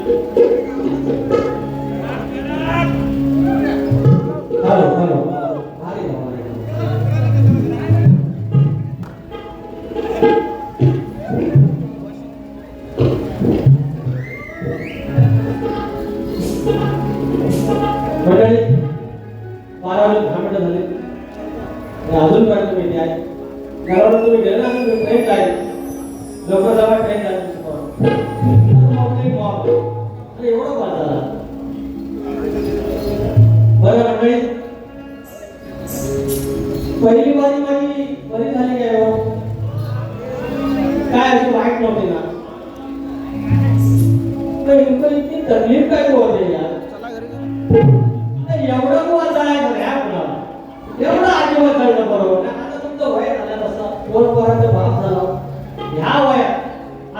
Hello hello मंडळी 12 झाले अजूनपर्यंत मी आहे घरावर तुम्ही गेला ट्रेन आहे लोकसभा ट्रेन झाली एवढं पास झाला बरं मंडळी पहिली बारी माझी बरी झाली काय हो काय अशी वाईट नव्हती ना पण इतकी तकलीफ काय होते यार एवढं गोवा जायचं रे आपल्याला एवढं आजीवन कळलं बरोबर आता तुमचं वय झालं तसं दोन पोरांचं बाप झालं ह्या वयात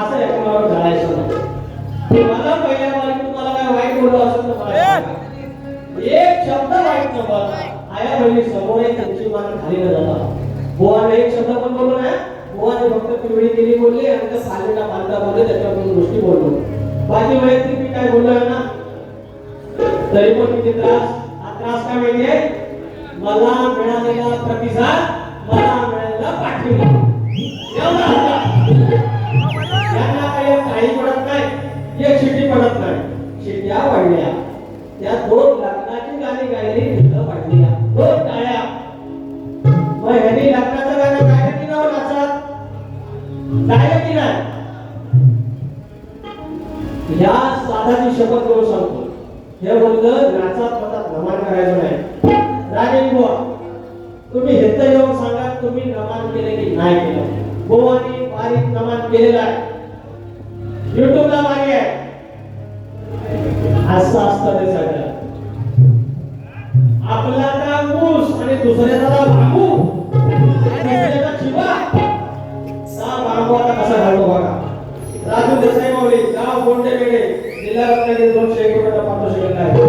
असं एकमेकावर घालायचं नाही मला पहिल्या बारी तुम्हाला काय वाईट बोललो असेल तर मला एक शब्द वाईट नको आया बहिणी समोर त्यांची मान खाली न जाता बुवाने एक शब्द पण बोललो ना बुवाने फक्त पिवळी केली बोलली आणि त्या पालीला पालता बोलले त्याच्यावर गोष्टी बोललो बाकी वैयक्तिक मी काय बोललोय ना तरी पण किती त्रास हा त्रास काय माहितीये मला मिळालेला प्रतिसाद मला मिळालेला पाठिंबा यांना काही पडत नाही एक शिट्टी पडत नाही शिट्ट्या वाढल्या त्या 2 लग्नाची गाणी गायली तिथं वाढल्या 2 टाळ्या मग ह्यांनी लग्नाचं गाणं गायलं की नाही नाचत गायलं की नाही या साधाची शपथ करून सांगतो हे बोललं नाचात पतात नमन करायचं नाही राजे बुवा तुम्ही हेत येऊन सांगा तुम्ही नमन केले की नाही केलं बुवानी बारीक नमन केलेलं आहे युट्यूबला मागे आहे असं असतं ते सगळं आपला का मूस आणि दुसऱ्याचा भागू दुसऱ्याचा शिवा सा भागू आता कसा घालतो बघा राजू देसाई माऊली गाव गोंडे वेडे जिल्हा रत्नागिरी 201 रुपयाचा पारितोषिक आलेला आहे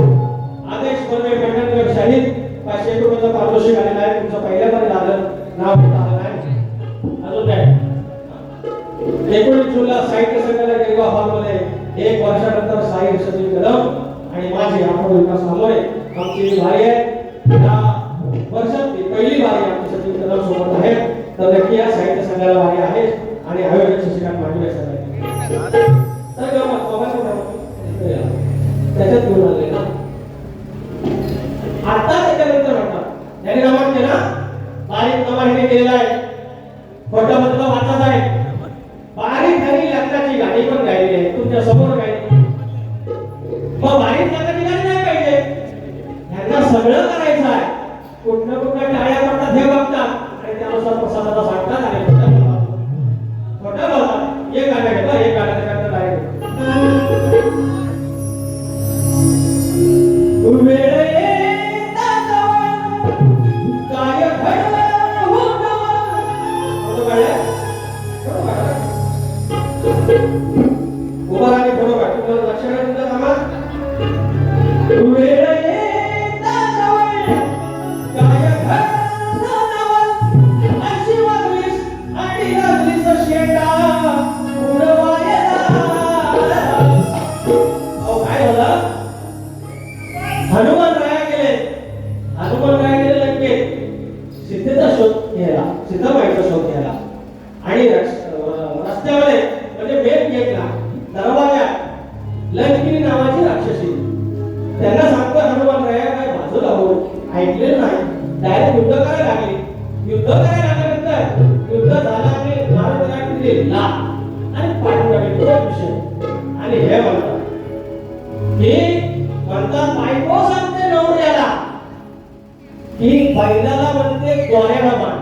आदेश बर्वे पेंढरकर शाहीद 500 रुपयाचा पारितोषिक आलेला आहे तुमचं पहिल्यांदा आलं नाव घेता आलं नाही अजून काय 19 जूनला साहित्य संमेलन गिरगाव हॉलमध्ये 1 वर्षानंतर साहित्य सचिव कदम आणि माझी आपण विकास सामोरे आमची भाई आहे या वर्षातली पहिली बारी आमची सचिव कदम सोबत आहे तर नक्की या साहित्य संमेलनाला भारी आहे आणि आयोजक शशिकांत मांडवे साहेब तर गमत त्याच्यात घेऊन आले ना आता त्याच्यानंतर म्हणतात याने नमन केला बारीक नमन हे केलेला आहे खोटं मधलं वाचत आहे बारीक झाली लग्नाची गाणी पण गायली आहे तुमच्या समोर गायली मग बारीक लग्नाची गाणी नाही पाहिजे यांना सगळं करायचं आहे कुठनं कुठनं टाळ्या पडतात हे बघतात आणि त्यानुसार प्रसादाचा सांगतात आणि खोटं बोलतात एक गाणं घेतलं एक गाणं त्याच्यानंतर डायरेक्ट वेळ येता जवळ काय घडलं होतं उभा राहणे फोटो काढ तुम्हाला लक्ष द्या कामात वेळ येता जवळ काय घडलं नवल अशी वागलीस आणि लागलीस शेटा उडवायला अहो काय झालं हनुमान राया गेले लंकेत सीतेचा शोध घ्यायला सीताबाईचा शोध घ्यायला आणि रस्त्यामध्ये म्हणजे मेन गेटला दरवाजात लंकिनी नावाची राक्षसी त्यांना सांगतो हनुमान राया काय बाजूला हो ऐकले नाही डायरेक्ट युद्ध करायला लागल्यानंतर युद्ध झालं आणि महाराजांनी दिले ला आणि पाठवून टाकले तो विषय आणि हे म्हणतात की म्हणतात बायको सांगते नवऱ्याला की बैलाला म्हणते गोऱ्याला मान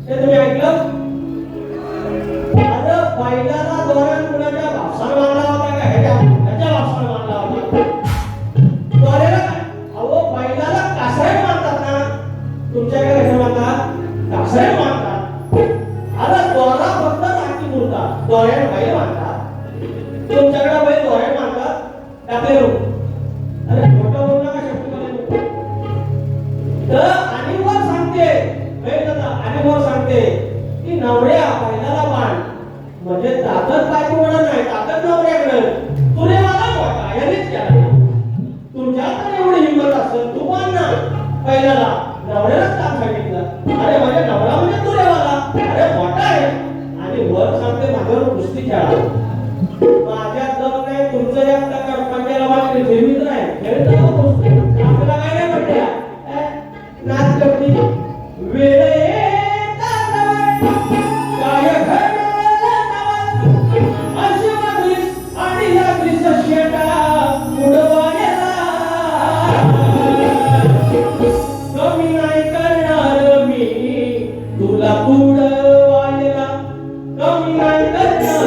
हे तुम्ही ऐकलं अरे बैलाला दोऱ्यान कुणाच्या भाषाला मानला होता का ह्याच्या भाषाला मानला होता दोऱ्याला अहो बैलाला कासऱ्या मानतात ना तुमच्याकडे कसे मानतात कासऱ्या मानतात अरे दोरा फक्त टाकी पुरतात दोऱ्यान बैल मानतात तुमच्याकडे बैल दोऱ्यान मानतात टाकले रूप अरे खोटं बोलू नका शक्ती तर आणि वर सांगते बैल दादा आणि वर सांगते की नवऱ्या बैलाला मान म्हणजे ताकद बायको म्हणत नाही ताकद नवऱ्याकडे तुरे मला बाहेरच केला. तुमच्यात तर एवढी हिंमत असेल तू पण ना पहिल्याला नवऱ्यालाच काम सांगितलं. अरे माझ्या नवरा म्हणजे तू रेवाला अरे मोठा आहे आणि वर सांगते माझ्यावर कुस्ती खेळा. माझ्यात दम नाही तुमचं एक टक्का पंजाला वाटले जेवीत नाही खेळता कुस्ती आपल्याला काय नाही म्हटल्या नाच करती वेळ काय अशी वागलीस आणि लागलीस शेटा उडवायला. कमी नाही करणार मी तुला उडवायला. कमी नाही करणार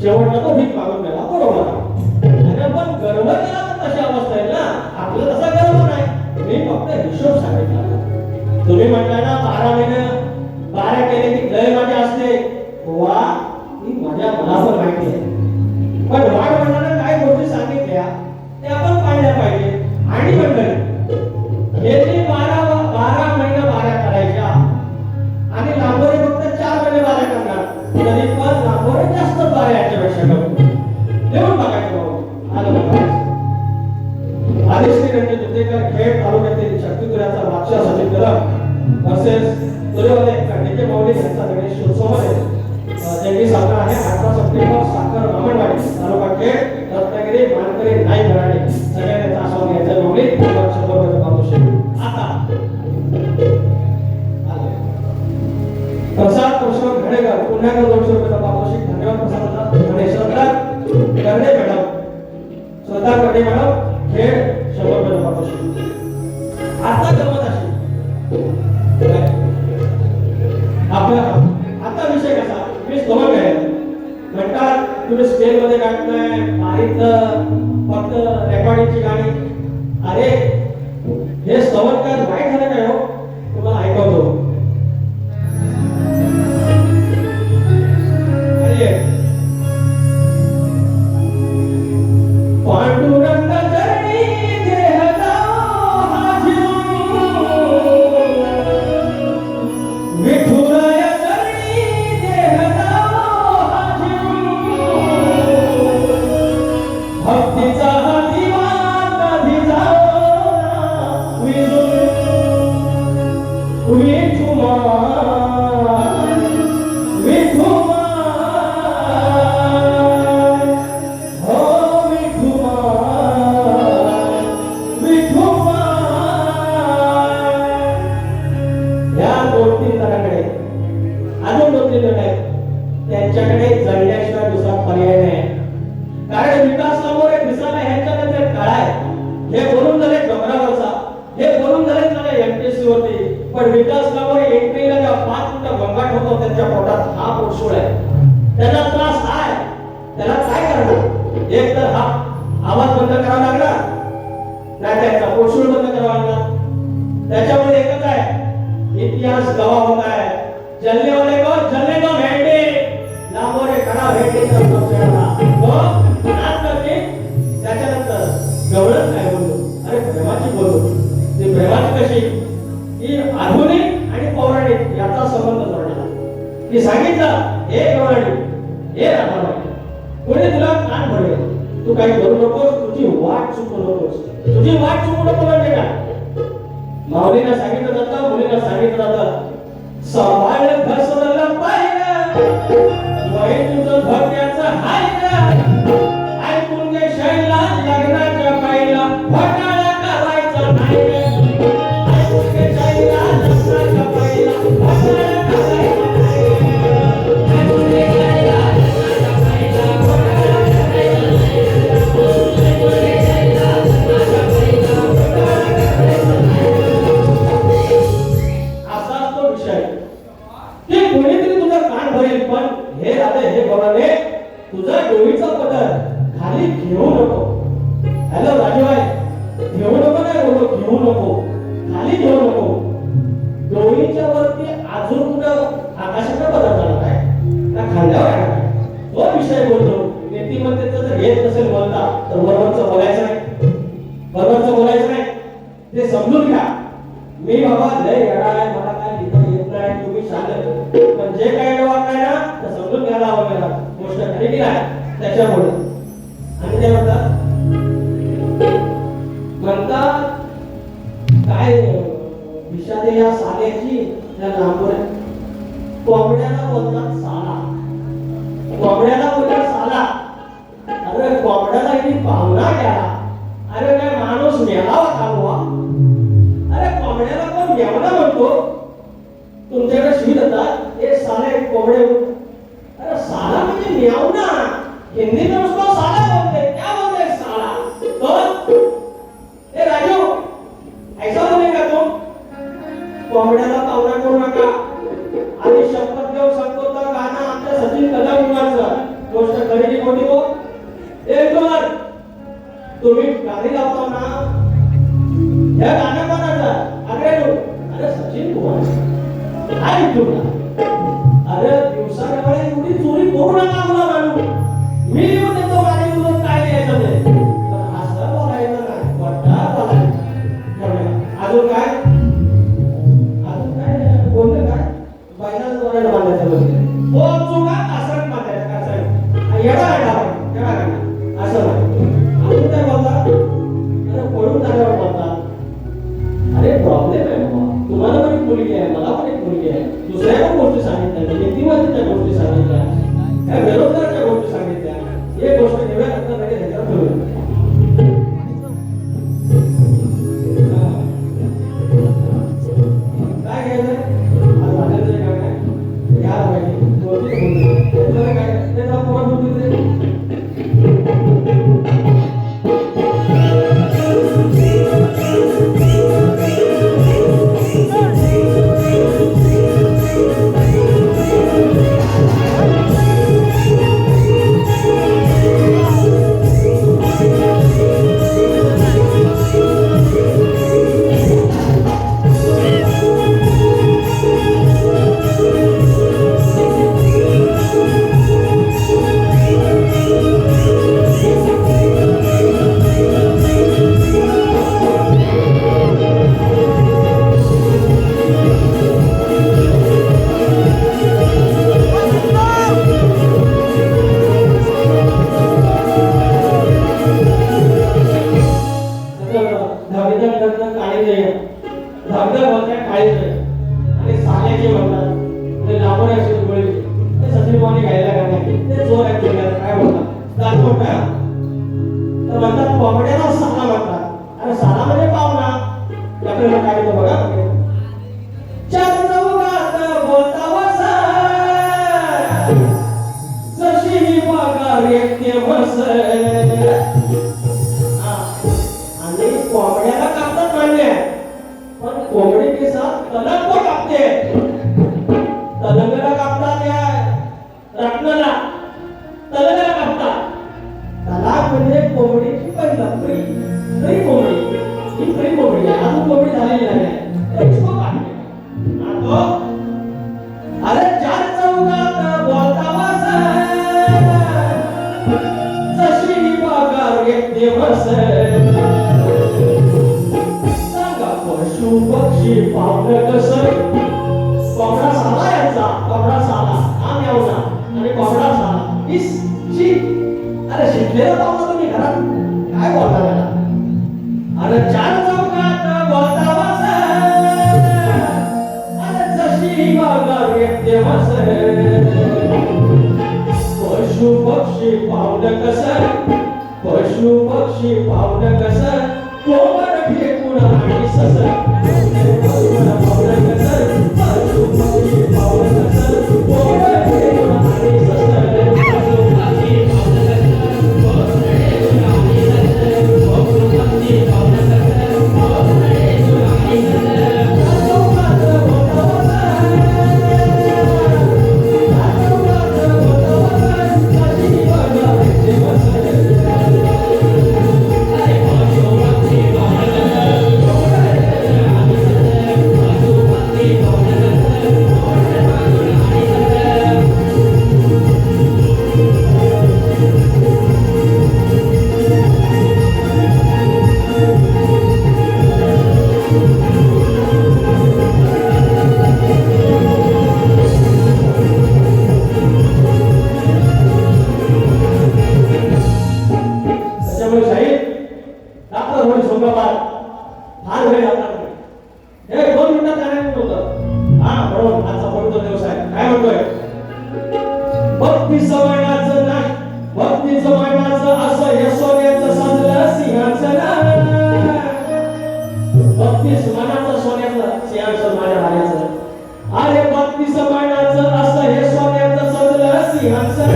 शेवटला तो भीक मागून गेला बरोबर. अरे पण गर्व केला तर तशी अवस्था आहे ना आपलं तसा गर्व नाही. मी फक्त हिशोब सांगितला. तुम्ही म्हटलं ना 12 महिने 12 केले की लय माझे असते वा ही माझ्या मनावर माहिती आहे. पण वाढ म्हणताना काय गोष्टी सांगितल्या त्या आपण पाहिल्या पाहिजे. आणि मंडळी हे जे 12 महिने 12 करायच्या आणि लांबोरे फक्त 4 महिने 12 करणार तरी पण लांबोरे जास्त 12 याच्यापेक्षा कमी देऊन बघायचं भाऊ. आलं बघायचं. आदिश्री रंजन जुतेकर खेड तालुक्यातील शक्तिपुराचा बादशाह सचिन कदम वर्सेस तुरेवाले खंडीचे माऊली यांचा गणेशोत्सवामध्ये जंगी साखर आहे. 18 सप्टेंबर साखर ब्राह्मणवाडी तालुका खेड रत्नागिरी मानकरी नाईक घराणे सगळ्यांचा आस्वाद घ्यायचा माऊली 100 रुपये पारितोषिक. आता प्रसाद परशुराम घडेकर पुन्हा 200 रुपये पारितोषिक. धन्यवाद प्रसाद गणेश करणे मॅडम श्रद्धा करणे मॅडम खेड 100 रुपये पारितोषिक. आता गमत अशी आपला आता विषय कसा मी स्तवन आहे म्हणतात तुम्ही स्टेज मध्ये गायताय मारीत फक्त रेकॉर्डिंगची गाणी. अरे हे स्तवन काय वाईट झालं काय हो तुम्हाला ऐकवतो. पांडुरंग चरणी देहदा विठुराय चरणी देहदा भक्तीचा दिवा कधी हे बोलून झाले डोंगरावरचा, हे बोलून झाले मला एमपीएससी वरती, पण विकासकावर एंट्रीला जेव्हा 5 मिनिटं गोंगाट होतो त्यांच्या पोटात हा पोटशूळ आहे, त्याला त्रास आहे, त्याला काय करणार? एक तर हा आवाज बंद करावा लागला, नाही त्याचा पोटशूळ बंद करावा लागला. त्याच्यामुळे एकच आहे, इतिहास गवाह होत आहे, जलने वाले को जलने दो भेंडे, लांबोरे खडा भेंडीचा पक्षाला तो नाच करते. त्याच्यानंतर गवळण काय बोललो, अरे प्रेमाची बोललो. ती प्रेमाची कशी की आधुनिक आणि पौराणिक याचा संबंध जोडला. की सांगितलं हे गवळणी हे राधाबाई, कोणी तुला कान भरेल, तू काही करू नकोस, तुझी वाट चुकू नकोस. तुझी वाट चुकू नको म्हणजे काय? माऊलीला सांगितलं जातं, मुलीला सांगितलं जातं, सांभाळ घसरलं पाहिलं, वय तुझं धोक्याचं हाय का, ऐकून घे शैला लग्नाच्या पाहिला, घोटाळा करायचा नाही रे. ऐकून घे शैला लग्नाच्या पाहिला, घोटाळा करायचा नाही रे. ऐकून घे शैला लग्नाच्या पाहिला, घोटाळा करायचा नाही रे. ऐकून घे शैला लग्नाच्या पाहिला, घोटाळा करायचा नाही रे. असाच तो विषय की कोणीतरी तुझं कान भरेल, पण हे राधे हे गवळणे तुझा डोळीचा पदर खाली घेऊ नको. हॅलो राजूभाई, घेऊ नको नाही बोलतो, घेऊ नको, खाली घेऊ नको. डोळीच्या वरती अजून कुठं आकाशाचा पदर झाला काय ना खांद्यावर आहे तो विषय बोलतो. नीतिमत्तेचं जर येत नसेल बोलता तर बरोबरचं बोलायचं नाही, बरोबरचं बोलायचं नाही, ते समजून घ्या. मी बाबा लय येणार आहे, मला काय लिहिता येत नाही, तुम्ही सांगत, पण जे काही वाटत आहे ना तर समजून घ्यायला हवं. मला गोष्ट खरी की नाही त्याच्यामुळे. आणि ते म्हणतात काय विषादे या साल्याची त्या लांबवर कोंबड्याला बोलतात साला, कोंबड्याला बोलतात साला. अरे कोंबड्याला इथे पाहुणा गेला, अरे काय माणूस मेलावा खावा. अरे कोंबड्याला कोण मेवणा म्हणतो? तुमच्याकडे शिवी देतात हे साले कोंबडे. अरे साला म्हणजे मेवणा, हिंदी में उसको साला बोलते, क्या बोलते साला? तो ए राजू ऐसा बोलेगा तुम? कोंबड्याला पाहुणा करू नका. आणि शपथ घेऊन सांगतो तर गाणं आमच्या सचिन कदमचं, गोष्ट खरी की खोटी हो? एक दोन तुम्ही गाणी लावता ना, या गाणं कोणाचं? अरे सचिन कुमार काय तुला? अरे दिवसाकडे एवढी चोरी करू नका मुला मानू. मी येऊन देतो माझ्या तुला काय द्यायचं ते, पण असं बोलायचं नाही, मोठा बोलायचं. अजून काय बोललं काय? बायलाच बोलायला बांधायचं बोलते हो चुका असं मागायचं कसं येडा काढा असं नाही. अजून काय बोलता? अरे पळून जाण्यावर बोलता. अरे प्रॉब्लेम आहे बाबा, तुम्हाला पण एक मुलगी आहे, मला पण एक मुलगी आहे, दुसऱ्या पण गोष्टी सांगितल्या, नीतिमत्तेच्या गोष्टी सांगितल्या, त्या बेरोजगारच्या गोष्टी सांगितल्या. हे गोष्ट घेऊया आता लगेच ह्याच्यावर ठेवूया. काय घ्यायचं आज भाज्याचं काय काय या पाहिजे गोष्टी बोलतो काय त्याचा पुरा बोलतो म्हणजे कोंबडीची पहिला फ्री फ्री कोंबडी ही फ्री कोंबडी आहे अजून कोंबडी झालेली नाही इसको काढले आता अरे चार चौकात बोलता वासा जशी बागार व्यक्ती वस सांगा पशु पक्षी पावलं कसं कोंबडा साला याचा कोंबडा साला आम यावना आणि कोंबडा साला इस शी अरे शिकलेला पाहुणा तुम्ही घरात काय बोलता त्याला अरे चार चौकात बोलता वासा अरे जशी बागार व्यक्ती वस पशु पक्षी पावलं कसं पशु पक्षी पावलं कसं कोंबड फेकून आणि सस पावलं कसं पशु पक्षी पावलं कसं कोंबड फेकून आणि सस पशु पक्षी पावलं कसं कोंबड फेकून आणि सस पशु पक्षी पावलं कसं कोंबड फेकून आणि सस चौकात बोलता वासा जशी बागार व्यक्ती वस त्याच्यामुळे शाहीर डॉक्टर होईल सोंगाबाद फार वेळ लागणार नाही हे 2 मिनिटात काय म्हणत होतं हा बरोबर आजचा पवित्र दिवस आहे काय म्हणतोय भक्ती समयनाचं नाही भक्ती समयनाचं असं हे सोन्याचं सजलं सिंहाचं भक्ती मनाचं सोन्याचं सिंहासन माझ्या भाऱ्याचं अरे भक्ती समयनाचं असं हे सोन्याचं सजलं सिंहासन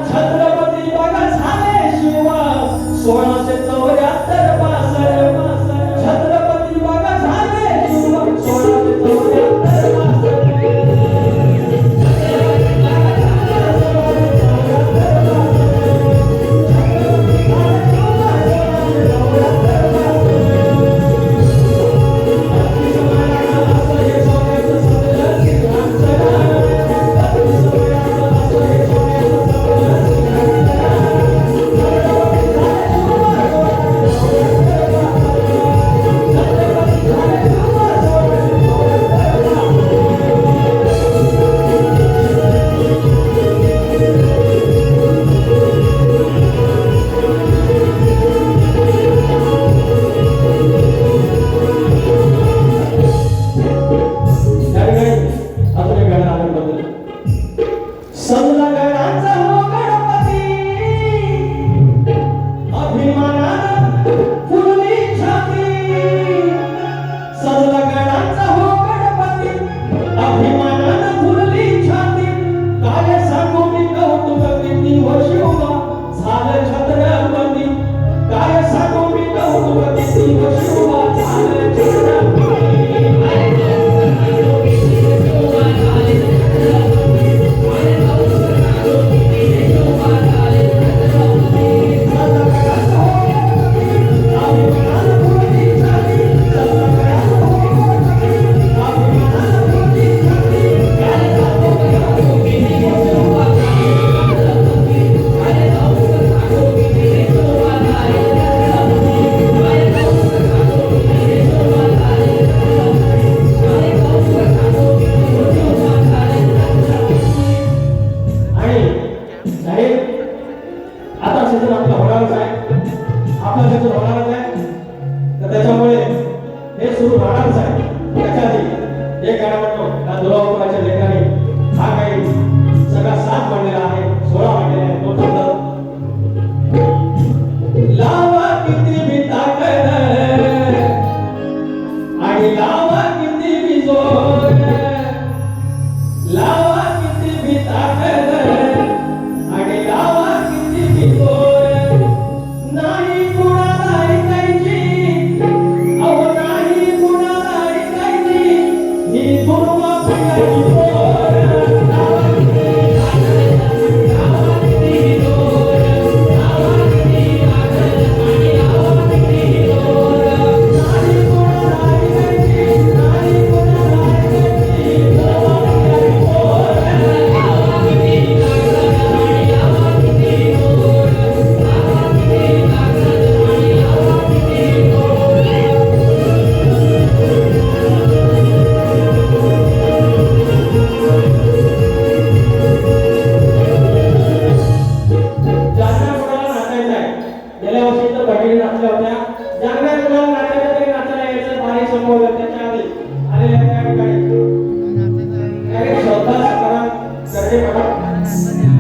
छत्रपती बघा झाले शिवा 1674 पासर छत्रपती बघा झाले शिवा 1674 पासर Oh गेल्या वर्षी तर भगिनी नाचल्या होत्या. ज्यांना कुणाला नाचायला तरी नाचायला यायचं भारी समोर त्याच्या आधी आलेल्या त्या ठिकाणी काय श्रद्धा सकाराम करणे म्हणा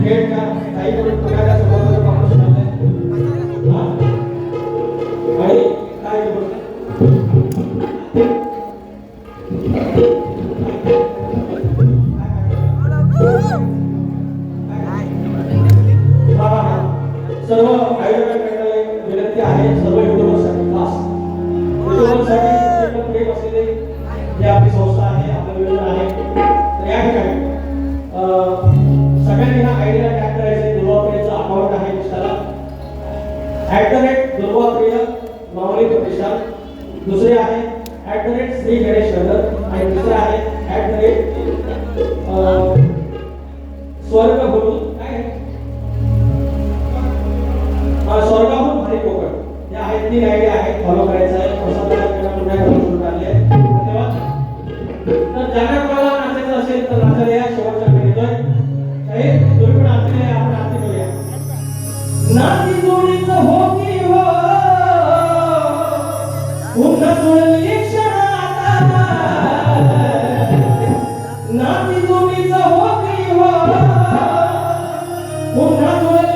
खेळ का काही करून पुण्याला समोर कॉम्पिटिशन होते आणि काय सर्व आयोजक मंडळी विनंती आहे सर्व युट्यूबर्ससाठी खास युट्यूबर्ससाठी प्रेम असलेली जी आपली संस्था आहे आपलं नियोजन आहे तर या ठिकाणी सगळ्यांनी हा आयडिया टॅग करायचे दुर्वाप्रियचं अकाउंट आहे इंस्टाला @दुर्वाप्रिय माऊली प्रतिष्ठान दुसरे आहे @श्री गणेश नगर आणि तिसरे आहे स्वर्ग गुरु काय स्वर्गाहून भारी कोकण या आहेत 3 आयडिया आहेत फॉलो करायचं आहे पुन्हा सुरू झाले धन्यवाद. तर ज्यांना कोणाला नाचायचं असेल तर नाचायला या शेवटच्या वेळी येतोय काही तुम्ही पण नाचले आपण आरती करूया. नाती जोडीचं हो की हो पुन्हा जुळली क्षणात नाती जोडीचं हो की हो पुन्हा जुळली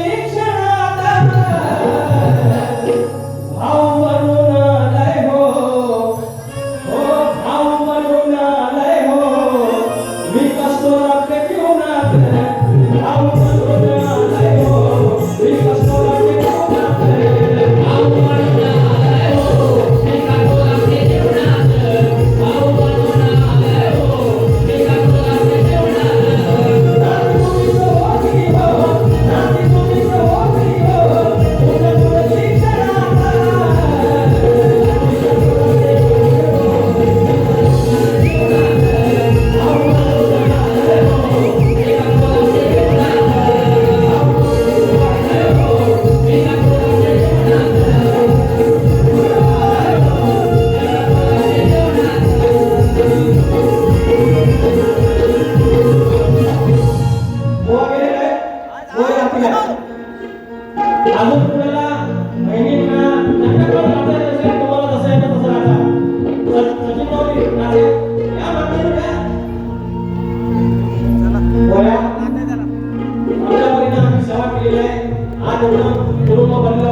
अजून तुम्हाला बहिणींना ज्यांना नाचायचं असेल तुम्हाला जसं येतं तसं नाचा. सचिन भाऊ नाचे या म्हणतात का बोला आमच्या परीने आम्ही सेवा केलेली आहे. आज एवढं कुटुंब बनलं